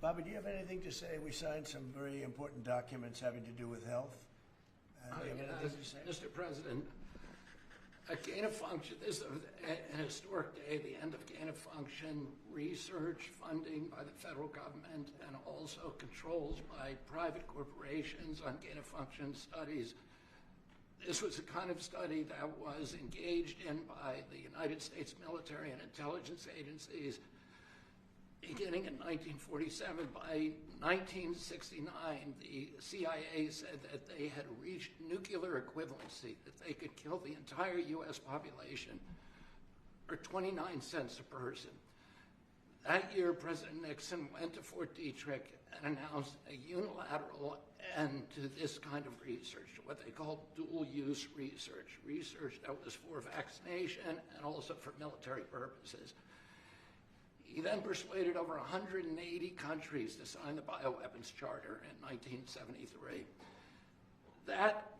Bobby, do you have anything to say? We signed some very important documents having to do with health. Do you have anything to say? Mr. President, a gain of function, this is an historic day, the end of gain of function research funding by the federal government and also controls by private corporations on gain of function studies. This was a kind of study that was engaged in by the United States military and intelligence agencies beginning in 1947. By 1969, the CIA said that they had reached nuclear equivalency, that they could kill the entire U.S. population for 29 cents a person. That year, President Nixon went to Fort Detrick and announced a unilateral end to this kind of research, what they called dual-use research, research that was for vaccination and also for military purposes. He then persuaded over 180 countries to sign the Bioweapons Charter in 1973. That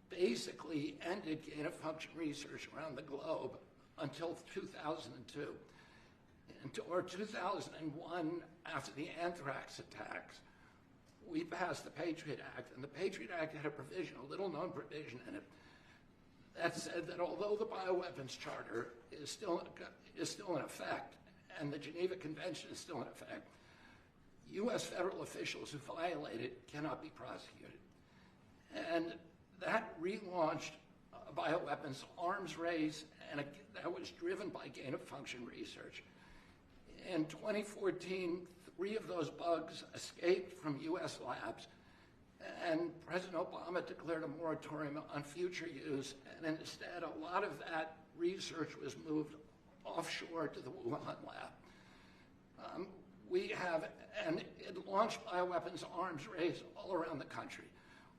basically ended gain-of-function research around the globe until 2002. Or 2001, after the anthrax attacks, we passed the Patriot Act, and the Patriot Act had a provision, a little-known provision in it, that said that although the Bioweapons Charter is still in effect, and the Geneva Convention is still in effect, U.S. federal officials who violate it cannot be prosecuted. And that relaunched a bioweapons arms race, and that was driven by gain-of-function research. In 2014, 3 of those bugs escaped from U.S. labs, and President Obama declared a moratorium on future use, and instead a lot of that research was moved offshore to the Wuhan lab. And it launched bioweapons arms race all around the country,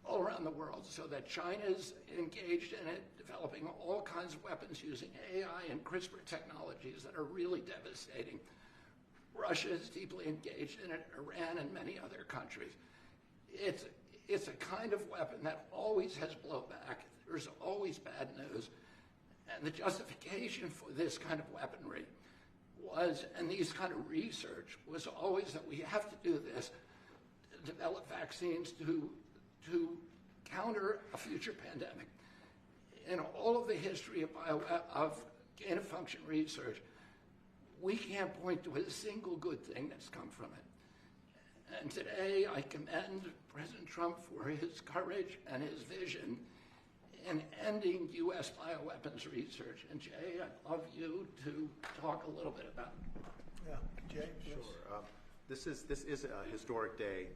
all around the world, so that China's engaged in it, developing all kinds of weapons using AI and CRISPR technologies that are really devastating. Russia is deeply engaged in it, Iran and many other countries. It's a kind of weapon that always has blowback. There's always bad news. And the justification for this kind of weaponry was, and these kind of research, was always that we have to do this to develop vaccines to counter a future pandemic. In all of the history of gain-of-function research, we can't point to a single good thing that's come from it. And today, I commend President Trump for his courage and his vision in ending U.S. bioweapons research. And Jay, I'd love you to talk a little bit about it. Yeah, Jay? Sure. This is a historic day.